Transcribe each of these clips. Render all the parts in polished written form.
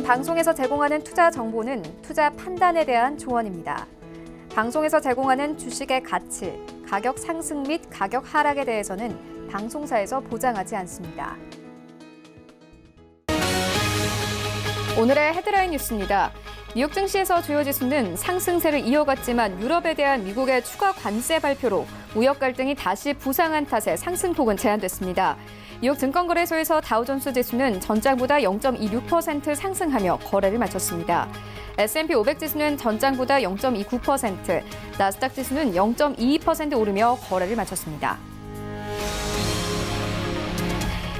방송에서 제공하는 투자 정보는 투자 판단에 대한 조언입니다. 방송에서 제공하는 주식의 가치, 가격 상승 및 가격 하락에 대해서는 방송사에서 보장하지 않습니다. 오늘의 헤드라인 뉴스입니다. 뉴욕 증시에서 주요 지수는 상승세를 이어갔지만 유럽에 대한 미국의 추가 관세 발표로 무역 갈등이 다시 부상한 탓에 상승폭은 제한됐습니다. 뉴욕 증권거래소에서 다우존스 지수는 전장보다 0.26% 상승하며 거래를 마쳤습니다. S&P 500 지수는 전장보다 0.29%, 나스닥 지수는 0.22% 오르며 거래를 마쳤습니다.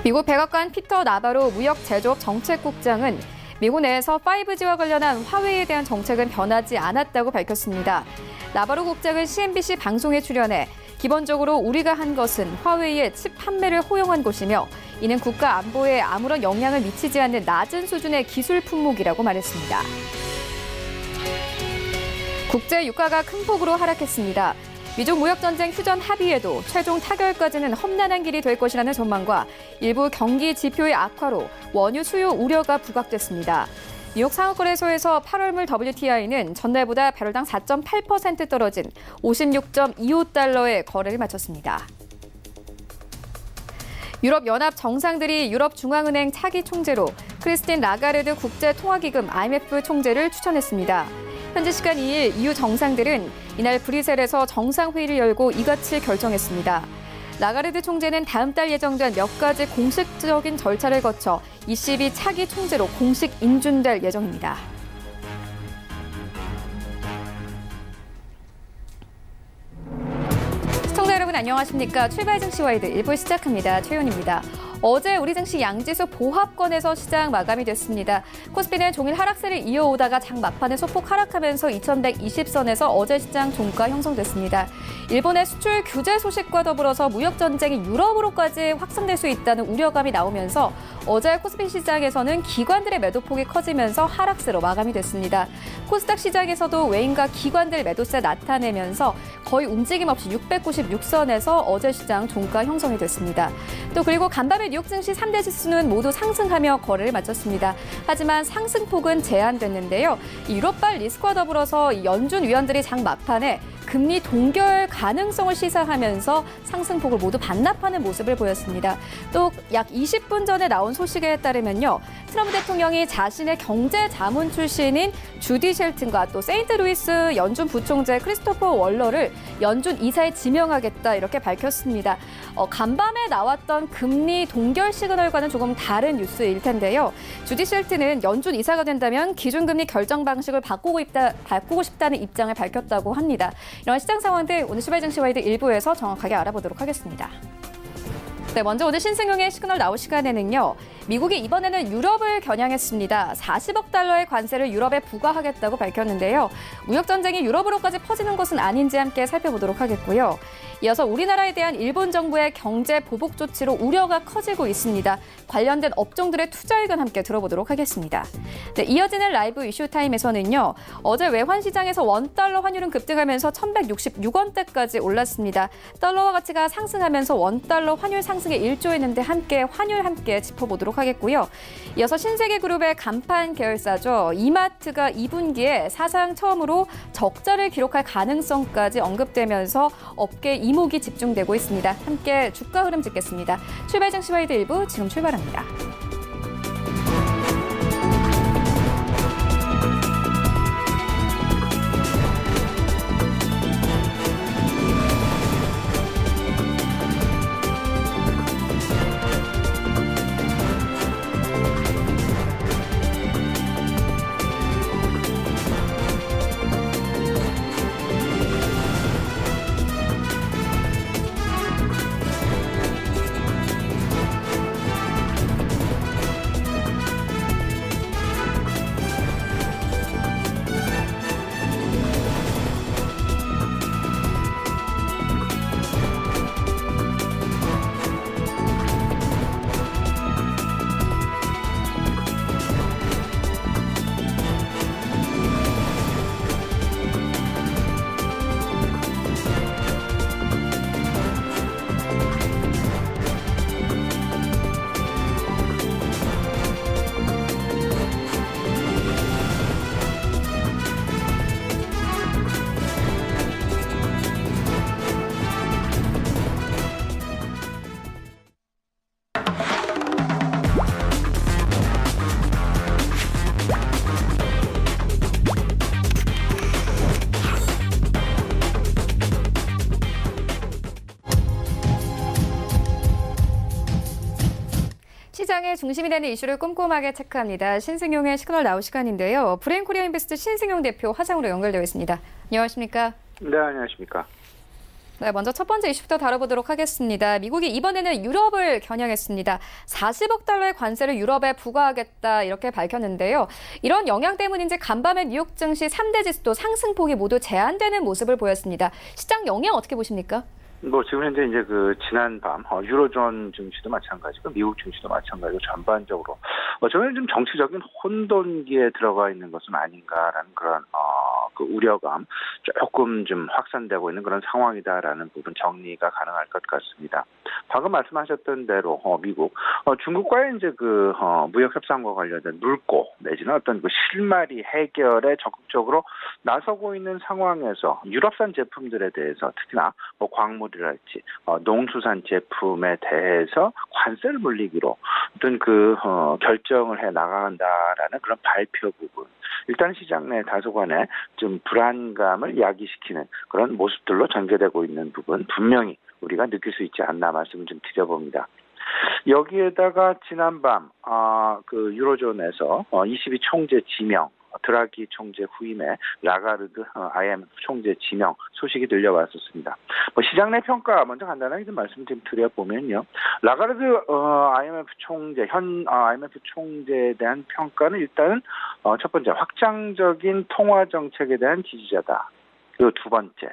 미국 백악관 피터 나바로 무역제조업 정책국장은 미국 내에서 5G와 관련한 화웨이에 대한 정책은 변하지 않았다고 밝혔습니다. 나바로 국장은 CNBC 방송에 출연해 기본적으로 우리가 한 것은 화웨이의 칩 판매를 허용한 것이며 이는 국가 안보에 아무런 영향을 미치지 않는 낮은 수준의 기술 품목이라고 말했습니다. 국제 유가가 큰 폭으로 하락했습니다. 미중 무역전쟁 휴전 합의에도 최종 타결까지는 험난한 길이 될 것이라는 전망과 일부 경기 지표의 악화로 원유 수요 우려가 부각됐습니다. 뉴욕 상업거래소에서 8월물 WTI는 전날보다 배럴당 4.8% 떨어진 56.25달러에 거래를 마쳤습니다. 유럽연합 정상들이 유럽중앙은행 차기 총재로 크리스틴 라가르드 국제통화기금 IMF 총재를 추천했습니다. 현지 시간 2일 EU 정상들은 이날 브뤼셀에서 정상회의를 열고 이같이 결정했습니다. 라가르드 총재는 다음 달 예정된 몇 가지 공식적인 절차를 거쳐 ECB 차기 총재로 공식 인준될 예정입니다. 시청자 여러분 안녕하십니까? 출발 증시와이드 1부 시작합니다. 최윤입니다. 어제 우리 증시 양지수 보합권에서 시장 마감이 됐습니다. 코스피는 종일 하락세를 이어오다가 장 막판에 소폭 하락하면서 2120선에서 어제 시장 종가 형성됐습니다. 일본의 수출 규제 소식과 더불어서 무역 전쟁이 유럽으로까지 확산될 수 있다는 우려감이 나오면서 어제 코스피 시장에서는 기관들의 매도폭이 커지면서 하락세로 마감이 됐습니다. 코스닥 시장에서도 외인과 기관들 매도세 나타내면서 거의 움직임 없이 696선에서 어제 시장 종가 형성이 됐습니다. 또 그리고 간밤에 뉴욕 증시 3대 지수는 모두 상승하며 거래를 마쳤습니다. 하지만 상승폭은 제한됐는데요. 유럽발 리스크와 더불어서 연준 위원들이 장 막판에 금리 동결 가능성을 시사하면서 상승폭을 모두 반납하는 모습을 보였습니다. 또 약 20분 전에 나온 소식에 따르면요. 트럼프 대통령이 자신의 경제 자문 출신인 주디 셸튼과 또 세인트루이스 연준 부총재 크리스토퍼 월러를 연준 이사에 지명하겠다 이렇게 밝혔습니다. 간밤에 나왔던 금리 동결 시그널과는 조금 다른 뉴스일 텐데요. 주디 셸튼은 연준 이사가 된다면 기준금리 결정 방식을 바꾸고 싶다는 입장을 밝혔다고 합니다. 이런 시장 상황들 오늘 시발증시와이드 1부에서 정확하게 알아보도록 하겠습니다. 네, 먼저 오늘 신승용의 시그널 나올 시간에는요. 미국이 이번에는 유럽을 겨냥했습니다. 40억 달러의 관세를 유럽에 부과하겠다고 밝혔는데요. 무역 전쟁이 유럽으로까지 퍼지는 것은 아닌지 함께 살펴보도록 하겠고요. 이어서 우리나라에 대한 일본 정부의 경제 보복 조치로 우려가 커지고 있습니다. 관련된 업종들의 투자 의견 함께 들어보도록 하겠습니다. 네, 이어지는 라이브 이슈타임에서는요. 어제 외환시장에서 원달러 환율은 급등하면서 1166원대까지 올랐습니다. 달러화 가치가 상승하면서 원달러 환율 상승에 일조했는데 환율 함께 짚어보도록 하겠고요. 이어서 신세계그룹의 간판 계열사죠. 이마트가 2분기에 사상 처음으로 적자를 기록할 가능성까지 언급되면서 업계 이목이 집중되고 있습니다. 함께 주가 흐름 짚겠습니다. 출발 증시와이드 1부 지금 출발합니다. 시장의 중심이 되는 이슈를 꼼꼼하게 체크합니다. 신승용의 시그널 나우 시간인데요. 브레인코리아 인베스트 신승용 대표 화상으로 연결되어 있습니다. 안녕하십니까? 네, 안녕하십니까? 네, 먼저 첫 번째 이슈부터 다뤄보도록 하겠습니다. 미국이 이번에는 유럽을 겨냥했습니다. 40억 달러의 관세를 유럽에 부과하겠다 이렇게 밝혔는데요. 이런 영향 때문인지 간밤에 뉴욕 증시 3대 지수도 상승폭이 모두 제한되는 모습을 보였습니다. 시장 영향 어떻게 보십니까? 지금 현재 이제 지난 밤 유로존 증시도 마찬가지고 미국 증시도 마찬가지고 전반적으로 저는 좀 정치적인 혼돈기에 들어가 있는 것은 아닌가라는 그런 우려감 조금 좀 확산되고 있는 그런 상황이다라는 부분 정리가 가능할 것 같습니다. 방금 말씀하셨던 대로 미국 중국과의 이제 무역 협상과 관련된 물고 내지는 어떤 실마리 해결에 적극적으로 나서고 있는 상황에서 유럽산 제품들에 대해서 특히나 광물이랄지 농수산 제품에 대해서 관세를 물리기로 어떤 결정을 해 나간다라는 그런 발표 부분. 일단 시장 내 다소간의 좀 불안감을 야기시키는 그런 모습들로 전개되고 있는 부분 분명히 우리가 느낄 수 있지 않나 말씀을 좀 드려봅니다. 여기에다가 지난밤 유로존에서 22 총재 지명 드라기 총재 후임에 라가르드 IMF 총재 지명 소식이 들려왔었습니다. 시장 내 평가 먼저 간단하게 좀 말씀 좀 드려보면요. 라가르드 IMF 총재 현 IMF 총재에 대한 평가는 일단은 첫 번째 확장적인 통화 정책에 대한 지지자다. 그리고 두 번째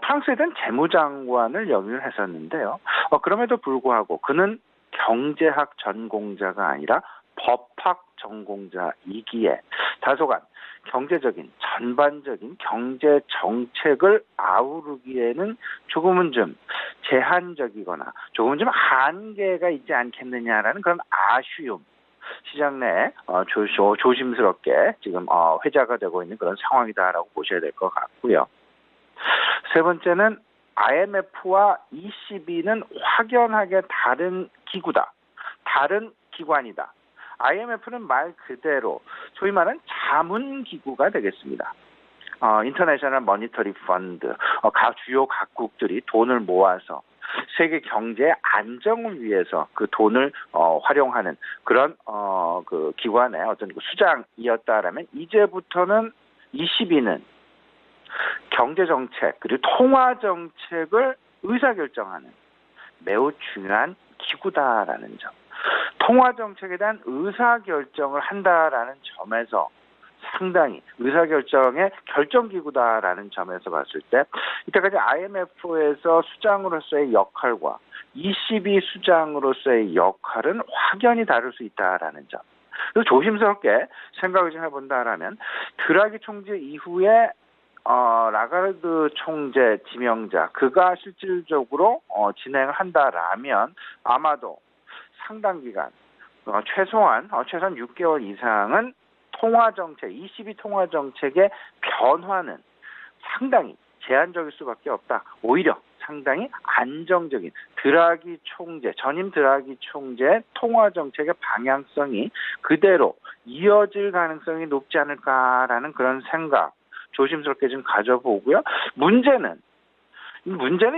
프랑스에 대한 재무장관을 역임을 했었는데요. 그럼에도 불구하고 그는 경제학 전공자가 아니라 법학 전공자이기에 다소간 경제적인 전반적인 경제 정책을 아우르기에는 조금은 좀 제한적이거나 조금은 좀 한계가 있지 않겠느냐라는 그런 아쉬움. 시장 내에 조심스럽게 지금 회자가 되고 있는 그런 상황이다라고 보셔야 될 것 같고요. 세 번째는 IMF와 ECB는 확연하게 다른 기구다. 다른 기관이다. IMF는 말 그대로 소위 말하는 자문기구가 되겠습니다. 인터내셔널 머니터리 펀드, 주요 각국들이 돈을 모아서 세계 경제의 안정을 위해서 그 돈을 활용하는 그런 기관의 어떤 수장이었다라면 이제부터는 ECB는 경제정책 그리고 통화정책을 의사결정하는 매우 중요한 기구다라는 점. 통화정책에 대한 의사결정을 한다라는 점에서 상당히 의사결정의 결정기구다라는 점에서 봤을 때 이때까지 IMF에서 수장으로서의 역할과 ECB 수장으로서의 역할은 확연히 다를 수 있다라는 점. 그래서 조심스럽게 생각을 좀 해본다라면 드라기 총재 이후에 라가르드 총재 지명자 그가 실질적으로 진행을 한다라면 아마도 상당 기간 최소한 6개월 이상은 통화정책, ECB 통화정책의 변화는 상당히 제한적일 수밖에 없다. 오히려 상당히 안정적인 전임 드라기 총재의 통화정책의 방향성이 그대로 이어질 가능성이 높지 않을까라는 그런 생각 조심스럽게 좀 가져보고요. 문제는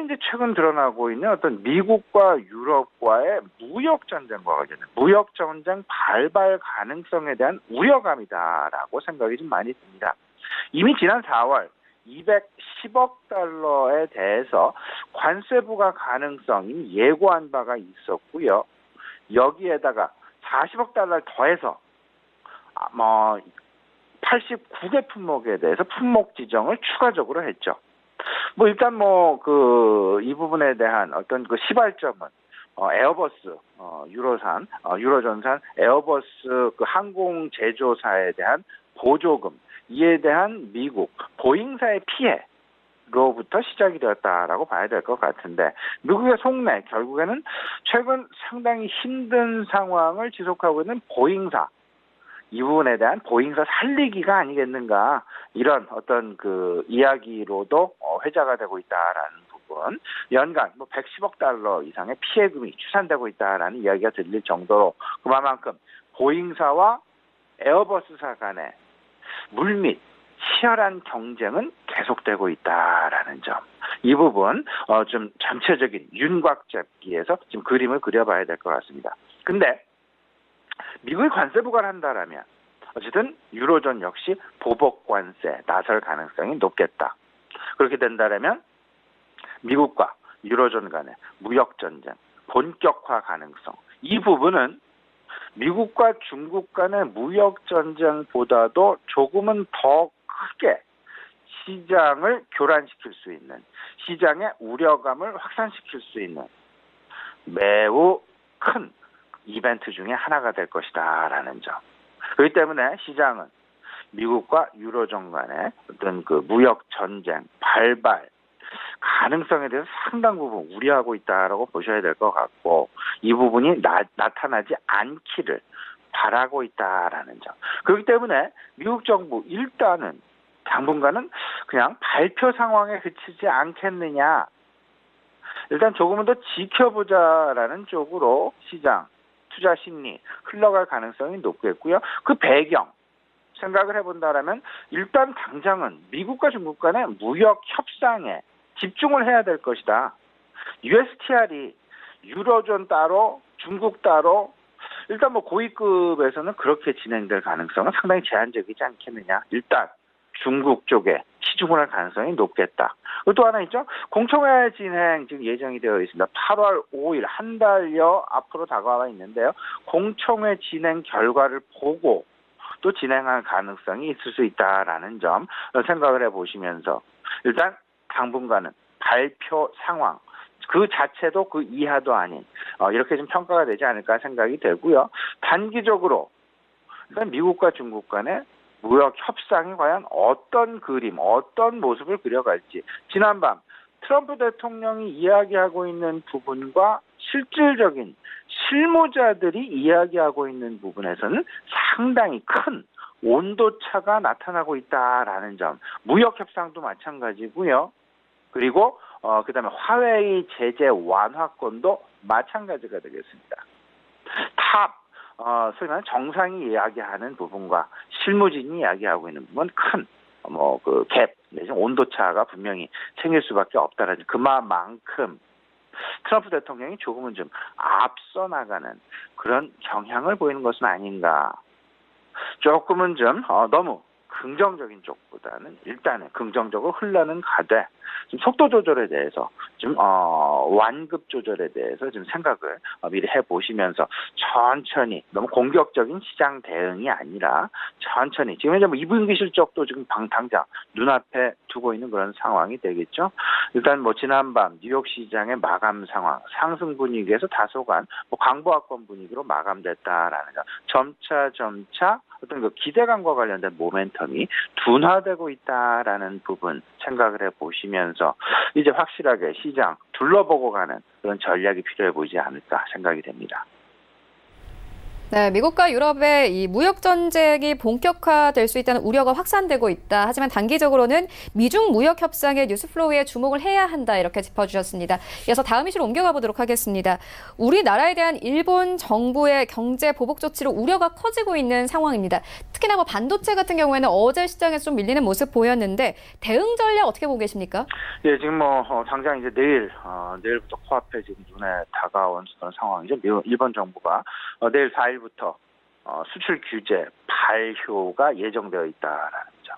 이제 최근 드러나고 있는 어떤 미국과 유럽과의 무역전쟁과 관련된 무역전쟁 발발 가능성에 대한 우려감이다라고 생각이 좀 많이 듭니다. 이미 지난 4월 210억 달러에 대해서 관세 부과 가능성이 예고한 바가 있었고요. 여기에다가 40억 달러를 더해서 89개 품목에 대해서 품목 지정을 추가적으로 했죠. 일단 이 부분에 대한 어떤 시발점은 에어버스 유로존산 에어버스 항공 제조사에 대한 보조금 이에 대한 미국 보잉사의 피해로부터 시작이 되었다라고 봐야 될 것 같은데 미국의 속내 결국에는 최근 상당히 힘든 상황을 지속하고 있는 보잉사 이 부분에 대한 보잉사 살리기가 아니겠는가 이런 어떤 이야기로도 회자가 되고 있다라는 부분 연간 110억 달러 이상의 피해금이 추산되고 있다라는 이야기가 들릴 정도로 그만큼 보잉사와 에어버스사 간의 물밑 치열한 경쟁은 계속되고 있다라는 점. 이 부분 좀 전체적인 윤곽 잡기에서 좀 그림을 그려봐야 될 것 같습니다. 근데 미국이 관세 부과를 한다라면 어쨌든 유로존 역시 보복 관세 나설 가능성이 높겠다. 그렇게 된다라면 미국과 유로존 간의 무역 전쟁 본격화 가능성, 이 부분은 미국과 중국 간의 무역 전쟁보다도 조금은 더 크게 시장을 교란시킬 수 있는, 시장의 우려감을 확산시킬 수 있는 매우 큰 이벤트 중에 하나가 될 것이다라는 점. 그렇기 때문에 시장은 미국과 유로존 간의 어떤 그 무역 전쟁 발발 가능성에 대해서 상당 부분 우려하고 있다라고 보셔야 될 것 같고, 이 부분이 나타나지 않기를 바라고 있다라는 점. 그렇기 때문에 미국 정부 일단은 당분간은 그냥 발표 상황에 그치지 않겠느냐. 일단 조금은 더 지켜보자라는 쪽으로 시장, 투자 심리 흘러갈 가능성이 높겠고요. 그 배경 생각을 해본다라면 일단 당장은 미국과 중국 간의 무역 협상에 집중을 해야 될 것이다. USTR이 유로존 따로 중국 따로 일단 뭐 고위급에서는 그렇게 진행될 가능성은 상당히 제한적이지 않겠느냐. 일단 중국 쪽에 치중을 할 가능성이 높겠다. 그리고 또 하나 있죠. 공청회 진행 지금 예정이 되어 있습니다. 8월 5일 한 달여 앞으로 다가와 있는데요. 공청회 진행 결과를 보고 또 진행할 가능성이 있을 수 있다라는 점 생각을 해보시면서 일단 당분간은 발표 상황 그 자체도 그 이하도 아닌 이렇게 좀 평가가 되지 않을까 생각이 되고요. 단기적으로 일단 미국과 중국 간의 무역 협상이 과연 어떤 그림, 어떤 모습을 그려갈지, 지난밤 트럼프 대통령이 이야기하고 있는 부분과 실질적인 실무자들이 이야기하고 있는 부분에서는 상당히 큰 온도차가 나타나고 있다라는 점. 무역 협상도 마찬가지고요. 그리고 그다음에 화웨이 제재 완화권도 마찬가지가 되겠습니다. 소위 말하는 정상이 이야기하는 부분과 실무진이 이야기하고 있는 부분은 큰 그 갭 내지 온도차가 분명히 생길 수밖에 없다라는, 그만큼 트럼프 대통령이 조금은 좀 앞서 나가는 그런 경향을 보이는 것은 아닌가. 조금은 좀 너무 긍정적인 쪽보다는 일단은 긍정적으로 흘러는 가되 좀 속도 조절에 대해서 좀 완급 조절에 대해서 좀 생각을 미리 해보시면서 천천히, 너무 공격적인 시장 대응이 아니라 천천히, 지금 이제 뭐 2분기 실적도 지금 당장 눈앞에 두고 있는 그런 상황이 되겠죠. 일단 뭐 지난밤 뉴욕 시장의 마감 상황, 상승 분위기에서 다소간 뭐 광보합권 분위기로 마감됐다라는 점. 점차 어떤 그 기대감과 관련된 모멘텀이 둔화되고 있다라는 부분 생각을 해보시면서 이제 확실하게 시장 둘러보고 가는 그런 전략이 필요해 보이지 않을까 생각이 됩니다. 네, 미국과 유럽의 이 무역 전쟁이 본격화될 수 있다는 우려가 확산되고 있다. 하지만 단기적으로는 미중 무역 협상의 뉴스플로우에 주목을 해야 한다. 이렇게 짚어주셨습니다. 이어서 다음 이슈로 옮겨가 보도록 하겠습니다. 우리나라에 대한 일본 정부의 경제 보복 조치로 우려가 커지고 있는 상황입니다. 특히나 뭐 반도체 같은 경우에는 어제 시장에서 좀 밀리는 모습 보였는데 대응 전략 어떻게 보고 계십니까? 예, 지금 뭐 당장 이제 내일부터 코앞에 지금 눈에 다가온 그런 상황이죠. 일본 정부가 내일 4일부터 수출 규제 발효가 예정되어 있다라는 점.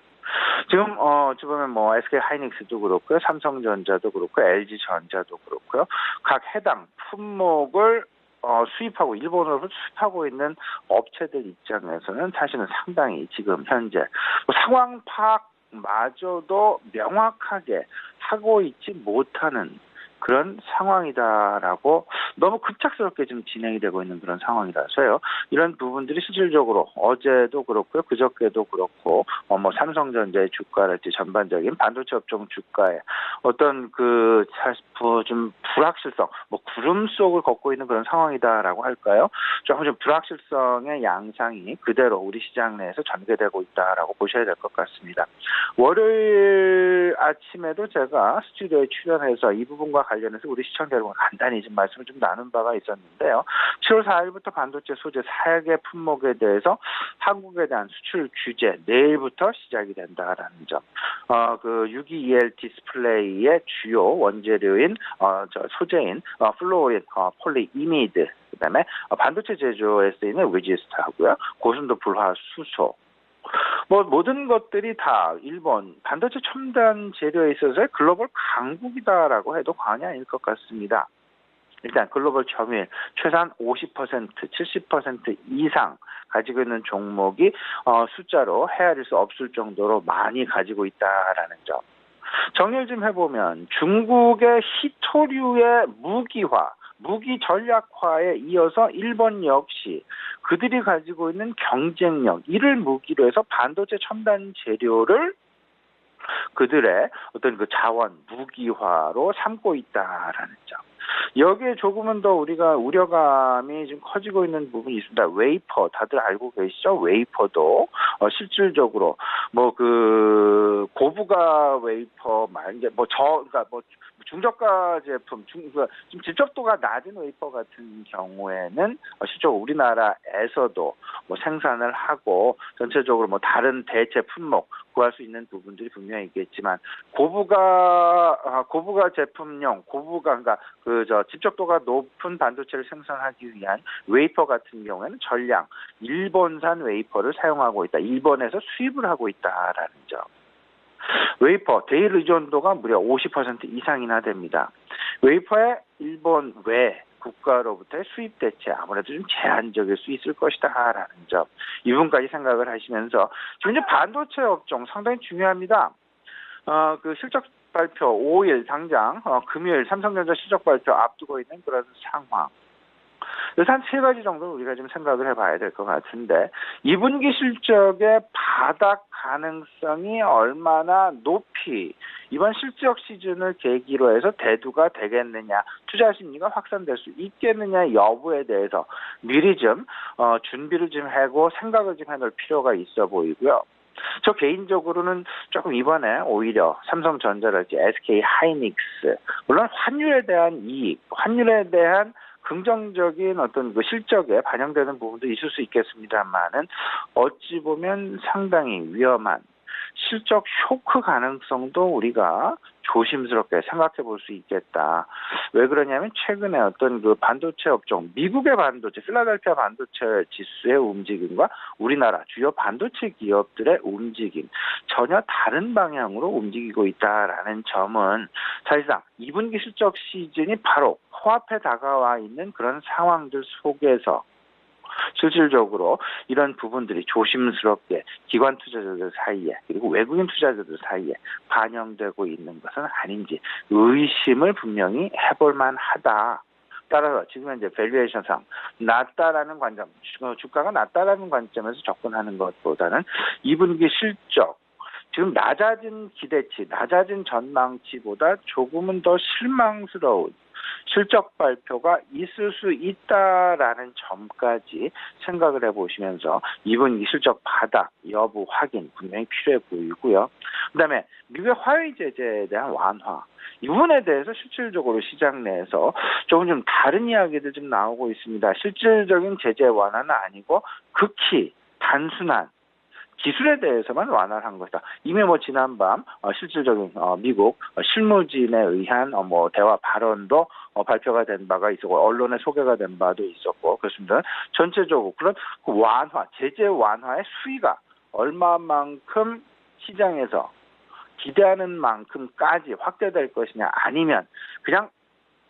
지금 보면 뭐 SK 하이닉스도 그렇고요, 삼성전자도 그렇고, LG 전자도 그렇고요. 각 해당 품목을 수입하고 일본으로 수입하고 있는 업체들 입장에서는 사실은 상당히 지금 현재 뭐 상황 파악마저도 명확하게 하고 있지 못하는 그런 상황이다라고, 너무 급작스럽게 지금 진행이 되고 있는 그런 상황이라서요. 이런 부분들이 실질적으로 어제도 그렇고요, 그저께도 그렇고, 뭐 삼성전자의 주가랄지 전반적인 반도체 업종 주가에 어떤 좀 불확실성, 뭐 구름 속을 걷고 있는 그런 상황이다라고 할까요? 조금 좀 불확실성의 양상이 그대로 우리 시장 내에서 전개되고 있다라고 보셔야 될 것 같습니다. 월요일 아침에도 제가 스튜디오에 출연해서 이 부분과 관련해서 우리 시청자 여러분 간단히 좀 말씀을 좀 나눈 바가 있었는데요. 7월 4일부터 반도체 소재 4개 품목에 대해서 한국에 대한 수출 규제 내일부터 시작이 된다라는 점. 그 622L 디스플레이의 주요 원재료인 소재인 플루오린 폴리이미드, 그다음에 반도체 제조에 쓰이는 위지스트하고요. 고순도 불화 수소. 모든 것들이 다 일본 반도체 첨단 재료에 있어서의 글로벌 강국이다라고 해도 과언이 아닐 것 같습니다. 일단 글로벌 점유율 최소한 50%, 70% 이상 가지고 있는 종목이 숫자로 헤아릴 수 없을 정도로 많이 가지고 있다라는 점. 정리를 좀 해보면 중국의 히토류의 무기 전략화에 이어서 일본 역시 그들이 가지고 있는 경쟁력, 이를 무기로 해서 반도체 첨단 재료를 그들의 어떤 그 자원, 무기화로 삼고 있다라는 점. 여기에 조금은 더 우리가 우려감이 좀 커지고 있는 부분이 있습니다. 웨이퍼, 다들 알고 계시죠? 웨이퍼도 실질적으로 고부가 웨이퍼 그러니까 중저가 제품, 좀 집적도가 낮은 웨이퍼 같은 경우에는 실제로 우리나라에서도 생산을 하고 전체적으로 다른 대체 품목 구할 수 있는 부분들이 분명히 있겠지만 고부가 제품용 그러니까 집적도가 높은 반도체를 생산하기 위한 웨이퍼 같은 경우에는 전량 일본산 웨이퍼를 사용하고 있다. 일본에서 수입을 하고 있다라는 점. 웨이퍼 대일 의존도가 무려 50% 이상이나 됩니다. 웨이퍼의 일본 외 국가로부터의 수입 대체 아무래도 좀 제한적일 수 있을 것이다라는 점. 이 부분까지 생각을 하시면서 지금 이제 반도체 업종 상당히 중요합니다. 그 실적 발표 5일 당장 금요일 삼성전자 실적 발표 앞두고 있는 그런 상황. 그래서 한 3가지 정도 우리가 좀 생각을 해봐야 될 것 같은데 2분기 실적의 바닥 가능성이 얼마나 높이 이번 실적 시즌을 계기로 해서 대두가 되겠느냐, 투자 심리가 확산될 수 있겠느냐 여부에 대해서 미리 좀 준비를 좀 하고 생각을 좀 해놓을 필요가 있어 보이고요. 저 개인적으로는 조금 이번에 오히려 삼성전자랄지 SK 하이닉스, 물론 환율에 대한 이익, 환율에 대한 긍정적인 어떤 그 실적에 반영되는 부분도 있을 수 있겠습니다만은 어찌 보면 상당히 위험한 실적 쇼크 가능성도 우리가 조심스럽게 생각해 볼 수 있겠다. 왜 그러냐면 최근에 어떤 그 반도체 업종, 미국의 반도체, 필라델피아 반도체 지수의 움직임과 우리나라 주요 반도체 기업들의 움직임 전혀 다른 방향으로 움직이고 있다라는 점은 사실상 2분기 실적 시즌이 바로 코앞에 다가와 있는 그런 상황들 속에서 실질적으로 이런 부분들이 조심스럽게 기관 투자자들 사이에 그리고 외국인 투자자들 사이에 반영되고 있는 것은 아닌지 의심을 분명히 해볼 만하다. 따라서 지금 현재 밸류에이션상 낮다라는 관점, 주가가 낮다라는 관점에서 접근하는 것보다는 2분기 실적, 지금 낮아진 기대치, 낮아진 전망치보다 조금은 더 실망스러운 실적 발표가 있을 수 있다라는 점까지 생각을 해보시면서 2분기 실적 바닥 여부 확인 분명히 필요해 보이고요. 그다음에 미국의 화웨이 제재에 대한 완화, 이 부분에 대해서 실질적으로 시장 내에서 조금 좀 다른 이야기들 좀 나오고 있습니다. 실질적인 제재 완화는 아니고 극히 단순한 기술에 대해서만 완화를 한 것이다. 이미 지난밤 실질적인 미국 실무진에 의한 대화 발언도 발표가 된 바가 있었고 언론에 소개가 된 바도 있었고 그렇습니다. 전체적으로 그런 완화, 제재 완화의 수위가 얼마만큼 시장에서 기대하는 만큼까지 확대될 것이냐 아니면 그냥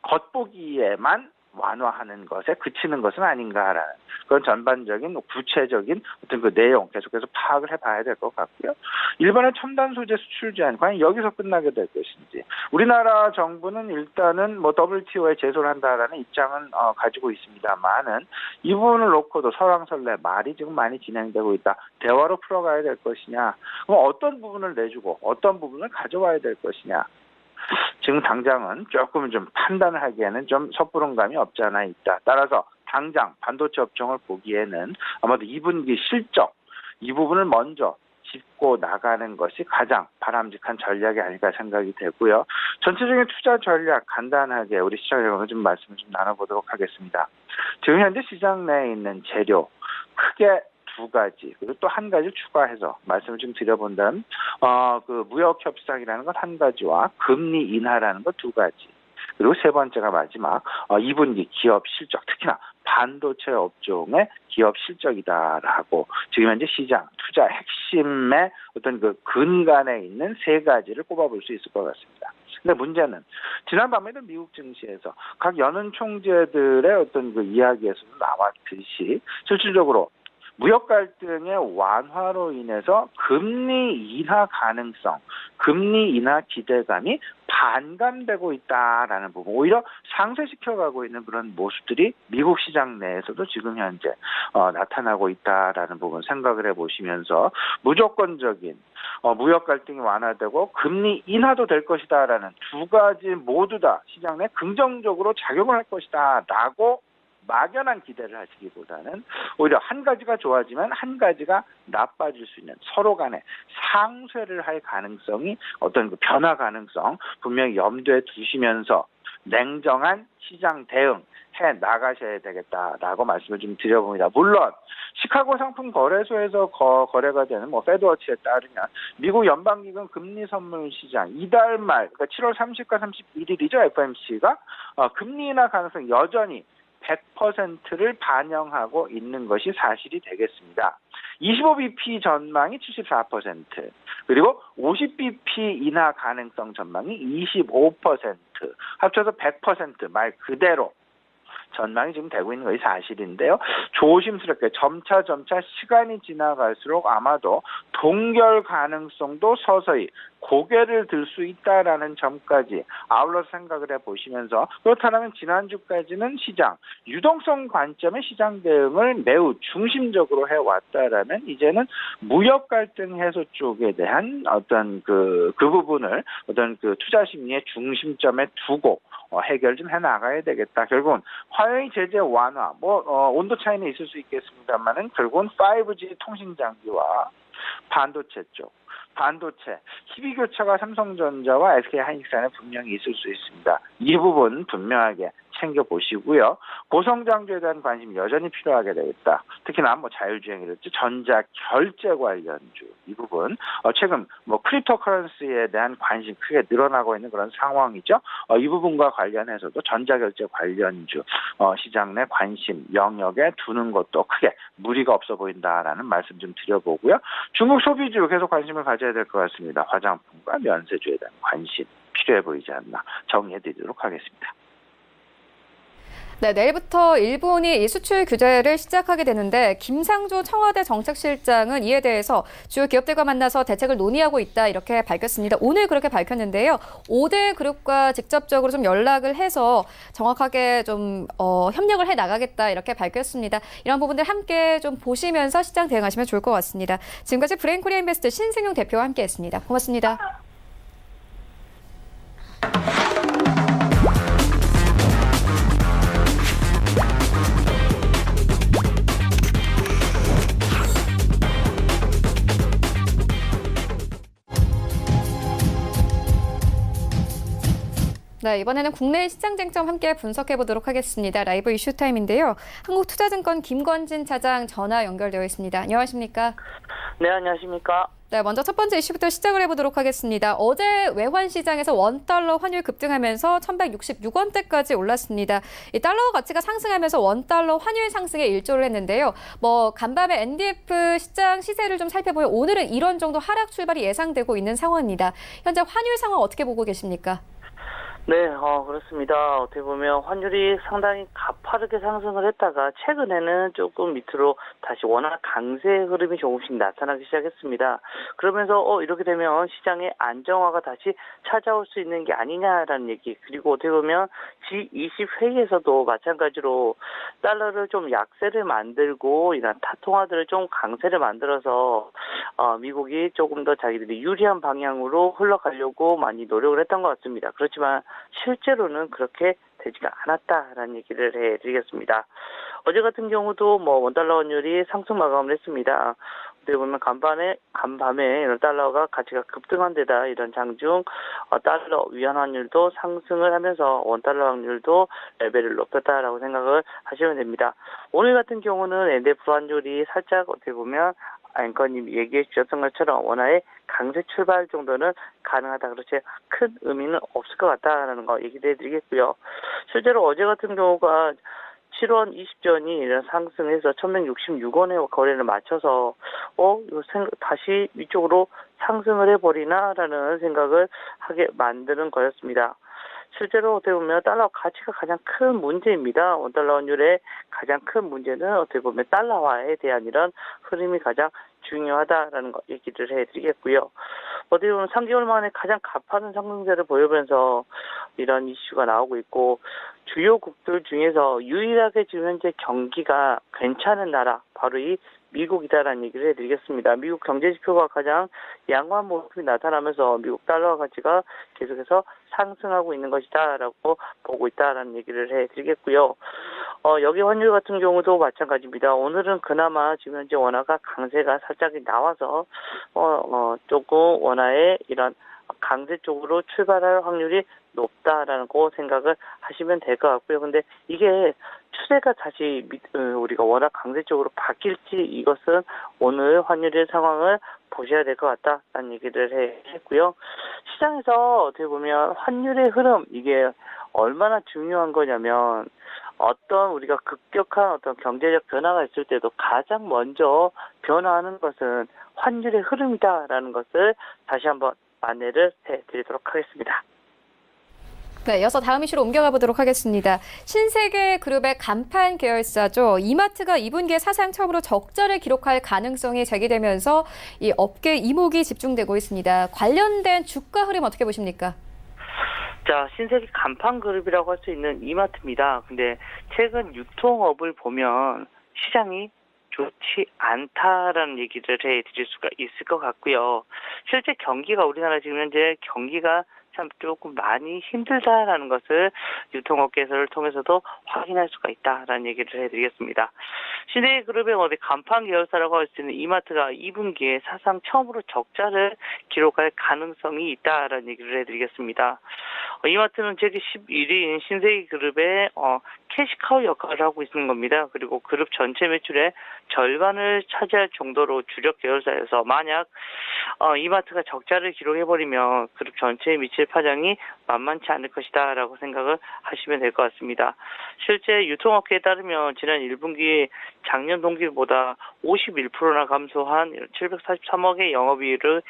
겉보기에만 완화하는 것에 그치는 것은 아닌가라는 그런 전반적인 구체적인 어떤 그 내용 계속해서 파악을 해봐야 될 것 같고요. 일본의 첨단 소재 수출 제한 과연 여기서 끝나게 될 것인지 우리나라 정부는 일단은 WTO에 제소를 한다라는 입장은 가지고 있습니다만은 이 부분을 놓고도 설왕설래 말이 지금 많이 진행되고 있다. 대화로 풀어가야 될 것이냐? 그럼 어떤 부분을 내주고 어떤 부분을 가져와야 될 것이냐? 지금 당장은 조금 좀 판단을 하기에는 좀 섣부른 감이 없지 않아 있다. 따라서 당장 반도체 업종을 보기에는 아마도 2분기 실적 이 부분을 먼저 짚고 나가는 것이 가장 바람직한 전략이 아닐까 생각이 되고요. 전체적인 투자 전략 간단하게 우리 시청자 여러분 좀 말씀을 좀 나눠보도록 하겠습니다. 지금 현재 시장 내에 있는 재료 크게 두 가지, 그리고 또 한 가지 추가해서 말씀을 좀 드려본다면, 그 무역 협상이라는 것 한 가지와 금리 인하라는 것 두 가지, 그리고 세 번째가 마지막 2분기 기업 실적, 특히나 반도체 업종의 기업 실적이다라고 지금 현재 시장 투자 핵심의 어떤 그 근간에 있는 세 가지를 꼽아볼 수 있을 것 같습니다. 근데 문제는 지난밤에도 미국 증시에서 각 연은 총재들의 어떤 그 이야기에서도 나왔듯이 실질적으로 무역 갈등의 완화로 인해서 금리 인하 가능성, 금리 인하 기대감이 반감되고 있다라는 부분, 오히려 상쇄시켜가고 있는 그런 모습들이 미국 시장 내에서도 지금 현재 나타나고 있다라는 부분 생각을 해보시면서 무조건적인 무역 갈등이 완화되고 금리 인하도 될 것이다라는 두 가지 모두 다 시장 내 긍정적으로 작용을 할 것이다라고 막연한 기대를 하시기보다는 오히려 한 가지가 좋아지면 한 가지가 나빠질 수 있는 서로 간에 상쇄를 할 가능성이 어떤 그 변화 가능성 분명히 염두에 두시면서 냉정한 시장 대응 해 나가셔야 되겠다라고 말씀을 좀 드려봅니다. 물론 시카고 상품 거래소에서 거래가 되는 페드워치에 따르면 미국 연방기금 금리 선물 시장 이달 말 그러니까 7월 30일과 31일이죠. FOMC가 금리 인하 가능성 여전히 100%를 반영하고 있는 것이 사실이 되겠습니다. 25bp 전망이 74%, 그리고 50bp 인하 가능성 전망이 25%, 합쳐서 100% 말 그대로 전망이 지금 되고 있는 것이 사실인데요. 조심스럽게 점차 시간이 지나갈수록 아마도 동결 가능성도 서서히 고개를 들 수 있다라는 점까지 아울러 생각을 해보시면서 그렇다면 지난주까지는 시장 유동성 관점의 시장 대응을 매우 중심적으로 해왔다라면 이제는 무역 갈등 해소 쪽에 대한 어떤 그 부분을 어떤 그 투자 심리의 중심점에 두고 해결 좀 해나가야 되겠다. 결국은 화웨이 제재 완화, 온도 차이는 있을 수 있겠습니다만은 결국은 5G 통신 장비와 반도체 쪽, 반도체 희비 교차가 삼성전자와 SK하이닉스에 분명히 있을 수 있습니다. 이 부분 분명하게 챙겨보시고요. 고성장주에 대한 관심이 여전히 필요하게 되겠다. 특히나 자율주행이랄지 전자 결제 관련주 이 부분 최근 크립토 커런시에 대한 관심 크게 늘어나고 있는 그런 상황이죠. 이 부분과 관련해서도 전자 결제 관련주 시장 내 관심 영역에 두는 것도 크게 무리가 없어 보인다라는 말씀 좀 드려보고요. 중국 소비주 계속 관심을 가져야 될 것 같습니다. 화장품과 면세주에 대한 관심 필요해 보이지 않나 정리해드리도록 하겠습니다. 네, 내일부터 일본이 이 수출 규제를 시작하게 되는데 김상조 청와대 정책실장은 이에 대해서 주요 기업들과 만나서 대책을 논의하고 있다 이렇게 밝혔습니다. 오늘 그렇게 밝혔는데요. 5대 그룹과 직접적으로 좀 연락을 해서 정확하게 좀 협력을 해 나가겠다 이렇게 밝혔습니다. 이런 부분들 함께 좀 보시면서 시장 대응하시면 좋을 것 같습니다. 지금까지 브레인코리아 인베스트 신승용 대표와 함께했습니다. 고맙습니다. 네, 이번에는 국내 시장 쟁점 함께 분석해 보도록 하겠습니다. 라이브 이슈 타임인데요. 한국투자증권 김건진 차장 전화 연결되어 있습니다. 안녕하십니까? 네, 안녕하십니까? 네, 먼저 첫 번째 이슈부터 시작을 해보도록 하겠습니다. 어제 외환 시장에서 원달러 환율 급등하면서 1,166원대까지 올랐습니다. 이 달러 가치가 상승하면서 원달러 환율 상승에 일조를 했는데요. 간밤에 NDF 시장 시세를 좀 살펴보면 오늘은 이런 정도 하락 출발이 예상되고 있는 상황입니다. 현재 환율 상황 어떻게 보고 계십니까? 네, 그렇습니다. 어떻게 보면 환율이 상당히 가파르게 상승을 했다가 최근에는 조금 밑으로 다시 원화 강세 흐름이 조금씩 나타나기 시작했습니다. 그러면서 이렇게 되면 시장의 안정화가 다시 찾아올 수 있는 게 아니냐라는 얘기, 그리고 어떻게 보면 G20 회의에서도 마찬가지로 달러를 좀 약세를 만들고 이런 타통화들을 좀 강세를 만들어서 미국이 조금 더 자기들이 유리한 방향으로 흘러가려고 많이 노력을 했던 것 같습니다. 그렇지만 실제로는 그렇게 되지가 않았다라는 얘기를 해드리겠습니다. 어제 같은 경우도 원달러 환율이 상승 마감을 했습니다. 어떻게 보면 간밤에 이런 달러가 가치가 급등한 데다 이런 장중 달러 위안 환율도 상승을 하면서 원달러 환율도 레벨을 높였다라고 생각을 하시면 됩니다. 오늘 같은 경우는 NDF 환율이 살짝 어떻게 보면 앵커님이 얘기해 주셨던 것처럼 원화의 강세 출발 정도는 가능하다. 그렇지 큰 의미는 없을 것 같다라는 거 얘기를 해드리겠고요. 실제로 어제 같은 경우가 7원 20전이 이런 상승해서 1166원의 거래를 마쳐서 이거 다시 위쪽으로 상승을 해버리나라는 생각을 하게 만드는 거였습니다. 실제로 어떻게 보면 달러 가치가 가장 큰 문제입니다. 원달러 환율의 가장 큰 문제는 어떻게 보면 달러화에 대한 이런 흐름이 가장 중요하다라는 거 얘기를 해드리겠고요. 어떻게 보면 3개월 만에 가장 가파른 상승세를 보이면서 이런 이슈가 나오고 있고 주요국들 중에서 유일하게 지금 현재 경기가 괜찮은 나라 바로 이 미국이다라는 얘기를 해드리겠습니다. 미국 경제지표가 가장 양호한 모습이 나타나면서 미국 달러 가치가 계속해서 상승하고 있는 것이다라고 보고 있다라는 얘기를 해드리겠고요. 여기 환율 같은 경우도 마찬가지입니다. 오늘은 그나마 지금 현재 원화가 강세가 살짝 나와서 조금 원화의 이런 강세 쪽으로 출발할 확률이 높다라는 거 생각을 하시면 될 것 같고요. 근데 이게 추세가 다시 우리가 워낙 강세 쪽으로 바뀔지 이것은 오늘 환율의 상황을 보셔야 될 것 같다라는 얘기를 했고요. 시장에서 어떻게 보면 환율의 흐름 이게 얼마나 중요한 거냐면 어떤 우리가 급격한 어떤 경제적 변화가 있을 때도 가장 먼저 변화하는 것은 환율의 흐름이다라는 것을 다시 한번 안내를 해드리도록 하겠습니다. 네, 이어서 다음 이슈로 옮겨가 보도록 하겠습니다. 신세계그룹의 간판 계열사죠. 이마트가 2분기에 사상 처음으로 적자를 기록할 가능성이 제기되면서 이 업계 이목이 집중되고 있습니다. 관련된 주가 흐름 어떻게 보십니까? 자, 신세계 간판 그룹이라고 할 수 있는 이마트입니다. 근데 최근 유통업을 보면 시장이 좋지 않다라는 얘기를 해드릴 수가 있을 것 같고요. 실제 경기가 우리나라 지금 현재 경기가 참 조금 많이 힘들다라는 것을 유통업계에서를 통해서도 확인할 수가 있다라는 얘기를 해드리겠습니다. 신세계그룹의 간판 계열사라고 할 수 있는 이마트가 2분기에 사상 처음으로 적자를 기록할 가능성이 있다라는 얘기를 해드리겠습니다. 이마트는 제기 11위인 신세계그룹의 캐시카우 역할을 하고 있는 겁니다. 그리고 그룹 전체 매출의 절반을 차지할 정도로 주력 계열사여서 만약 이마트가 적자를 기록해버리면 그룹 전체에 미칠 파장이 만만치 않을 것이다라고 생각을 하시면 될 것 같습니다. 실제 유통업계에 따르면 지난 1분기 작년 동기보다 51%나 감소한 743억의 영업이익을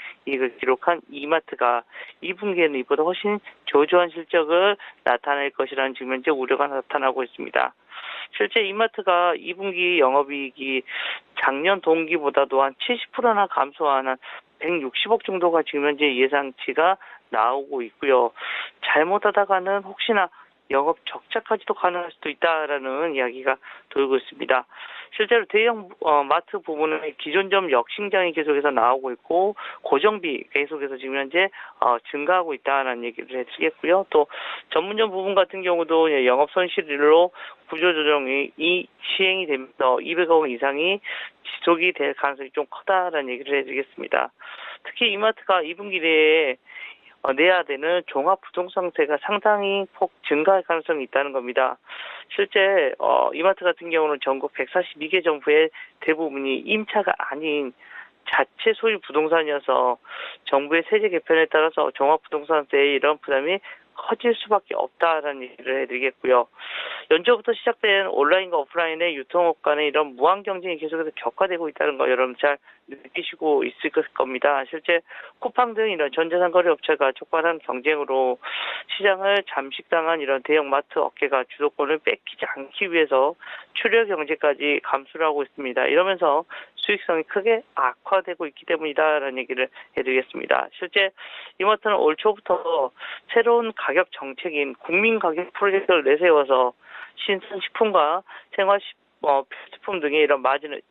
기록한 이마트가 2분기에는 이보다 훨씬 저조한 실적을 나타낼 것이라는 지금 현재 우려가 나타나고 있습니다. 실제 이마트가 2분기 영업이익이 작년 동기보다도 한 70%나 감소한 한 160억 정도가 지금 현재 예상치가 나오고 있고요. 잘못하다가는 혹시나 영업 적자까지도 가능할 수도 있다라는 이야기가 돌고 있습니다. 실제로 대형 마트 부분은 기존점 역신장이 계속해서 나오고 있고 고정비 계속해서 지금 현재 증가하고 있다라는 얘기를 해드리겠고요. 또 전문점 부분 같은 경우도 영업 손실로 구조조정이 시행이 되면서 200억 원 이상이 지속이 될 가능성이 좀 크다라는 얘기를 해드리겠습니다. 특히 이마트가 2분기 내에 내야 되는 종합부동산세가 상당히 폭 증가할 가능성이 있다는 겁니다. 실제 이마트 같은 경우는 전국 142개 정부의 대부분이 임차가 아닌 자체 소유 부동산이어서 정부의 세제 개편에 따라서 종합부동산세의 이런 부담이 커질 수밖에 없다라는 얘기를 해드리겠고요. 연초부터 시작된 온라인과 오프라인의 유통업 간의 이런 무한 경쟁이 계속해서 격화되고 있다는 거 여러분 잘 느끼시고 있을 겁니다. 실제 쿠팡 등 이런 전자상 거래 업체가 촉발한 경쟁으로 시장을 잠식당한 이런 대형 마트 업계가 주도권을 뺏기지 않기 위해서 출혈 경제까지 감수를 하고 있습니다. 이러면서 수익성이 크게 악화되고 있기 때문이다라는 얘기를 해드리겠습니다. 실제 이마트는 올 초부터 새로운 가격 정책인 국민 가격 프로젝트를 내세워서 신선식품과 필수품 등의 이런 마진을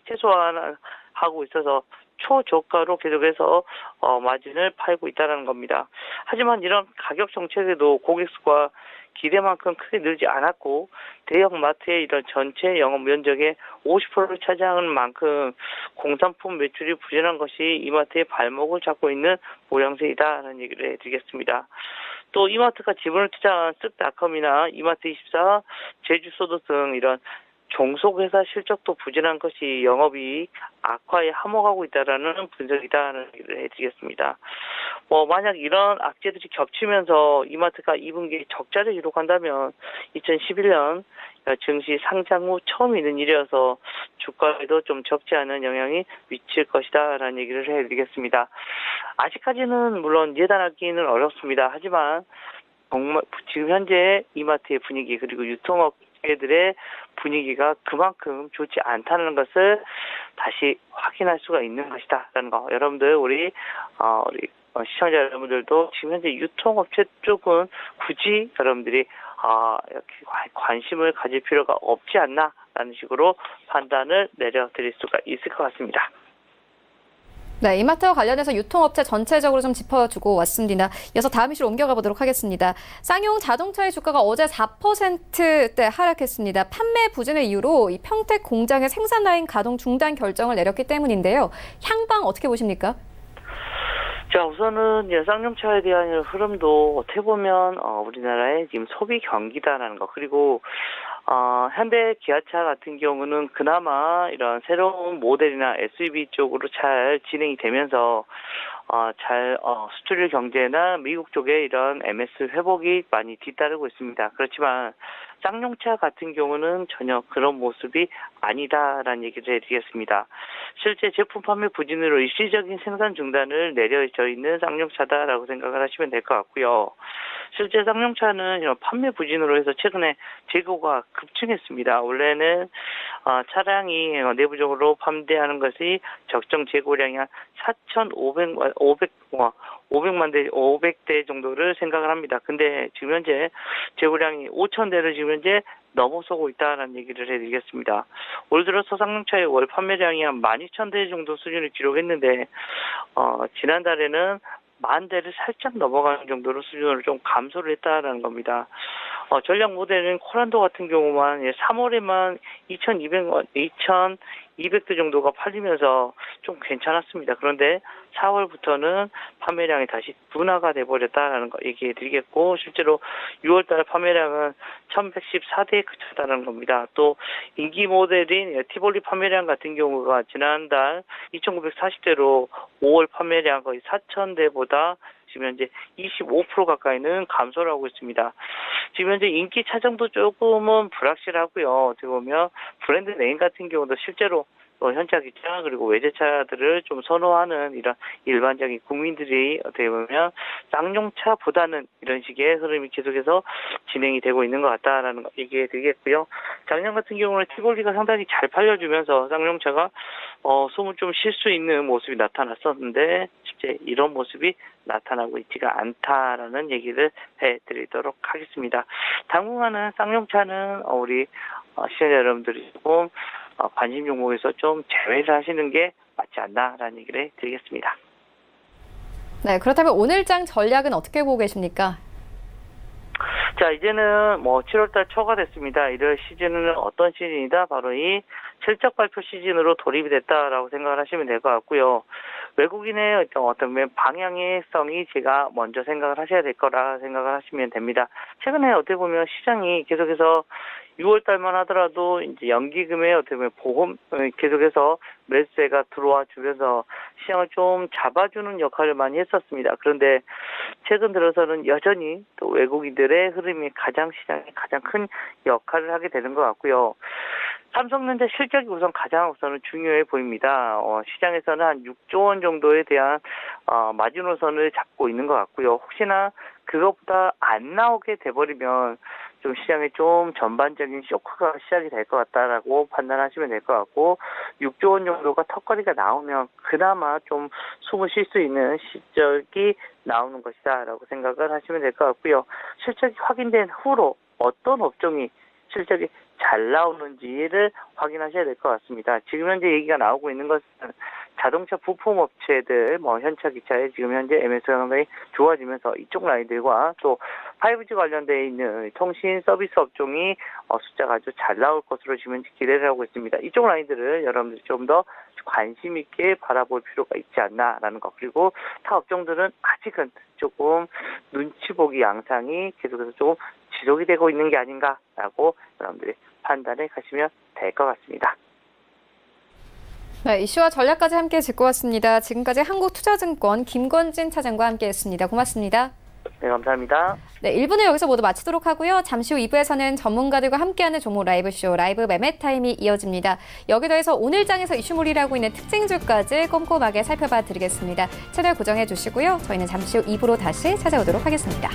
최소화하고 있어서 초저가로 계속해서 마진을 팔고 있다는 겁니다. 하지만 이런 가격 정책에도 고객 수가 기대만큼 크게 늘지 않았고 대형 마트의 이런 전체 영업 면적의 50%를 차지하는 만큼 공산품 매출이 부진한 것이 이마트의 발목을 잡고 있는 모양새이다라는 얘기를 해드리겠습니다. 또 이마트가 지분을 투자한 쓱닷컴이나 이마트24, 제주소득 등 이런 종속회사 실적도 부진한 것이 영업이익 악화에 함호가고 있다라는 분석이다라는 얘기를 해드리겠습니다. 만약 이런 악재들이 겹치면서 이마트가 2분기에 적자를 기록한다면 2011년 증시 상장 후 처음 있는 일이어서 주가에도 좀 적지 않은 영향이 미칠 것이다라는 얘기를 해드리겠습니다. 아직까지는 물론 예단하기는 어렵습니다. 하지만 정말 지금 현재 이마트의 분위기 그리고 유통업계들의 분위기가 그만큼 좋지 않다는 것을 다시 확인할 수가 있는 것이다라는 거. 여러분들 우리 시청자 여러분들도 지금 현재 유통업체 쪽은 굳이 여러분들이 이렇게 관심을 가질 필요가 없지 않나라는 식으로 판단을 내려드릴 수가 있을 것 같습니다. 네, 이마트와 관련해서 유통업체 전체적으로 좀 짚어주고 왔습니다. 이어서 다음 이슈로 옮겨가 보도록 하겠습니다. 쌍용 자동차의 주가가 어제 4%대 하락했습니다. 판매 부진을 이유로 이 평택 공장의 생산 라인 가동 중단 결정을 내렸기 때문인데요. 향방 어떻게 보십니까? 자, 우선은 쌍용차에 대한 흐름도 어떻게 보면 우리나라의 지금 소비 경기다라는 거, 그리고 현대 기아차 같은 경우는 그나마 이런 새로운 모델이나 SUV 쪽으로 잘 진행이 되면서 수출률 경제나 미국 쪽에 이런 MS 회복이 많이 뒤따르고 있습니다. 그렇지만 쌍용차 같은 경우는 전혀 그런 모습이 아니다라는 얘기를 해드리겠습니다. 실제 제품 판매 부진으로 일시적인 생산 중단을 내려져 있는 쌍용차다라고 생각을 하시면 될 것 같고요. 실제 쌍용차는 이런 판매 부진으로 해서 최근에 재고가 급증했습니다. 원래는 차량이 내부적으로 판매하는 것이 적정 재고량이 한 500대 정도를 생각을 합니다. 근데 지금 현재 재고량이 5,000대를 지금 현재 넘어서고 있다는 얘기를 해드리겠습니다. 올 들어서 쌍용차의 월 판매량이 한 12,000대 정도 수준을 기록했는데 지난달에는 10,000대를 살짝 넘어가는 정도로 수준으로 좀 감소를 했다는 겁니다. 전략 모델은 코란도 같은 경우만 3월에만 2,200대 정도가 팔리면서 좀 괜찮았습니다. 그런데 4월부터는 판매량이 다시 둔화가 돼버렸다는 거 얘기해 드리겠고, 실제로 6월달 판매량은 1,114대에 그쳤다는 겁니다. 또 인기 모델인 티볼리 판매량 같은 경우가 지난달 2,940대로 5월 판매량 거의 4,000대보다 지금 현재 25% 가까이는 감소를 하고 있습니다. 지금 현재 인기 차종도 조금은 불확실하고요. 어떻게 보면 브랜드 네임 같은 경우도 실제로 현차기차 그리고 외제차들을 좀 선호하는 이런 일반적인 국민들이 어떻게 보면 쌍용차보다는 이런 식의 흐름이 계속해서 진행이 되고 있는 것 같다라는 거 얘기해 드리겠고요. 작년 같은 경우는 티볼리가 상당히 잘 팔려주면서 쌍용차가 숨을 좀 쉴 수 있는 모습이 나타났었는데 실제 이런 모습이 나타나고 있지가 않다라는 얘기를 해드리도록 하겠습니다. 당분간은 쌍용차는 우리 시청자 여러분들이 조금 관심 종목에서 좀 제외를 하시는 게 맞지 않나라는 얘기를 드리겠습니다. 네, 그렇다면 오늘장 전략은 어떻게 보고 계십니까? 자, 이제는 7월달 초가 됐습니다. 이럴 시즌은 어떤 시즌이다? 바로 이 실적 발표 시즌으로 돌입이 됐다라고 생각을 하시면 될 것 같고요. 외국인의 어떤 방향성이 제가 먼저 생각을 하셔야 될 거라 생각을 하시면 됩니다. 최근에 어떻게 보면 시장이 계속해서 6월 달만 하더라도 이제 연기금의 어떻게 보면 보험 계속해서 매수세가 들어와 주면서 시장을 좀 잡아주는 역할을 많이 했었습니다. 그런데 최근 들어서는 여전히 또 외국인들의 흐름이 시장에 가장 큰 역할을 하게 되는 것 같고요. 삼성전자 실적이 가장 중요해 보입니다. 시장에서는 한 6조 원 정도에 대한 마지노선을 잡고 있는 것 같고요. 혹시나 그것보다 안 나오게 돼버리면 좀 시장에 좀 전반적인 쇼크가 시작이 될 것 같다라고 판단하시면 될 것 같고, 6조 원 정도가 턱걸이가 나오면 그나마 좀 숨을 쉴 수 있는 시적이 나오는 것이다라고 생각을 하시면 될 것 같고요. 실적이 확인된 후로 어떤 업종이 실적이 잘 나오는지를 확인하셔야 될 것 같습니다. 지금 현재 얘기가 나오고 있는 것은 자동차 부품 업체들, 현차 기차에 지금 현재 MS가 상당히 좋아지면서 이쪽 라인들과 또 5G 관련되어 있는 통신 서비스 업종이 숫자가 아주 잘 나올 것으로 지금 기대를 하고 있습니다. 이쪽 라인들을 여러분들이 좀 더 관심 있게 바라볼 필요가 있지 않나라는 것. 그리고 타 업종들은 아직은 조금 눈치 보기 양상이 계속해서 조금 지속이 되고 있는 게 아닌가라고 여러분들이 판단해 가시면 될 것 같습니다. 네, 이슈와 전략까지 함께 짚고 왔습니다. 지금까지 한국투자증권 김건진 차장과 함께했습니다. 고맙습니다. 네, 감사합니다. 네, 1부는 여기서 모두 마치도록 하고요. 잠시 후 2부에서는 전문가들과 함께하는 종목 라이브쇼 라이브 매매 타임이 이어집니다. 여기 더해서 오늘 장에서 이슈몰이라고 있는 특징주까지 꼼꼼하게 살펴봐 드리겠습니다. 채널 고정해 주시고요. 저희는 잠시 후 2부로 다시 찾아오도록 하겠습니다.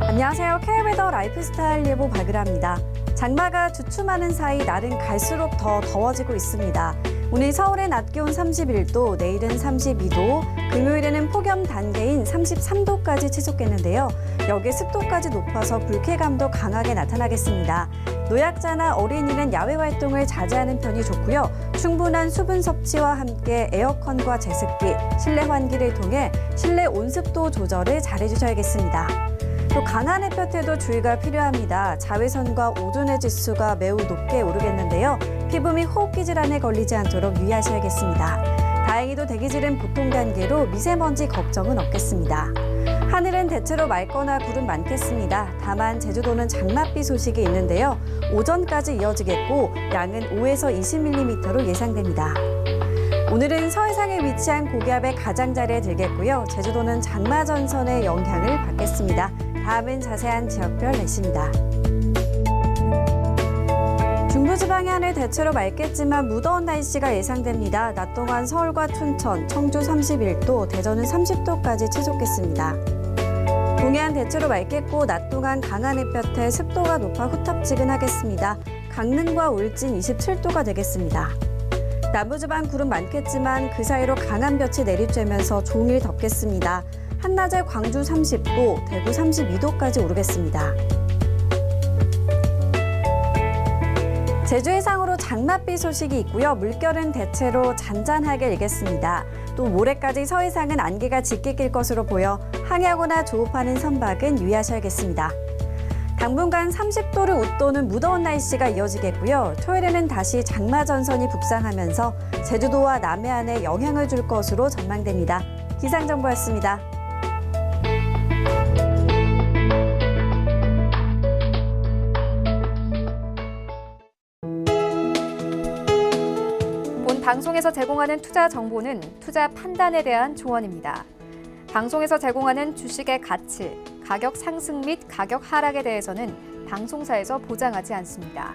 안녕하세요. K웨더 라이프스타일 예보 박유라입니다. 장마가 주춤하는 사이 날은 갈수록 더 더워지고 있습니다. 오늘 서울의 낮 기온 31도, 내일은 32도, 금요일에는 폭염 단계인 33도까지 치솟겠는데요. 여기에 습도까지 높아서 불쾌감도 강하게 나타나겠습니다. 노약자나 어린이는 야외 활동을 자제하는 편이 좋고요. 충분한 수분 섭취와 함께 에어컨과 제습기, 실내 환기를 통해 실내 온습도 조절을 잘해주셔야겠습니다. 또 강한 햇볕에도 주의가 필요합니다. 자외선과 오존의 지수가 매우 높게 오르겠는데요. 피부 및 호흡기 질환에 걸리지 않도록 유의하셔야겠습니다. 다행히도 대기질은 보통 단계로 미세먼지 걱정은 없겠습니다. 하늘은 대체로 맑거나 구름 많겠습니다. 다만 제주도는 장맛비 소식이 있는데요. 오전까지 이어지겠고 양은 5에서 20mm로 예상됩니다. 오늘은 서해상에 위치한 고기압의 가장자리에 들겠고요. 제주도는 장마 전선의 영향을 받겠습니다. 다음은 자세한 지역별 날씨입니다. 중부지방의 하늘 대체로 맑겠지만 무더운 날씨가 예상됩니다. 낮 동안 서울과 춘천, 청주 31도, 대전은 30도까지 치솟겠습니다. 동해안 대체로 맑겠고 낮 동안 강한 햇볕에 습도가 높아 후텁지근하겠습니다. 강릉과 울진 27도가 되겠습니다. 남부지방 구름 많겠지만 그 사이로 강한 볕이 내리쬐면서 종일 덥겠습니다. 한낮에 광주 30도, 대구 32도까지 오르겠습니다. 제주 해상으로 장맛비 소식이 있고요. 물결은 대체로 잔잔하게 일겠습니다. 또 모레까지 서해상은 안개가 짙게 낄 것으로 보여 항해하거나 조업하는 선박은 유의하셔야겠습니다. 당분간 30도를 웃도는 무더운 날씨가 이어지겠고요. 토요일에는 다시 장마 전선이 북상하면서 제주도와 남해안에 영향을 줄 것으로 전망됩니다. 기상정보였습니다. 본 방송에서 제공하는 투자 정보는 투자 판단에 대한 조언입니다. 방송에서 제공하는 주식의 가치, 가격 상승 및 가격 하락에 대해서는 방송사에서 보장하지 않습니다.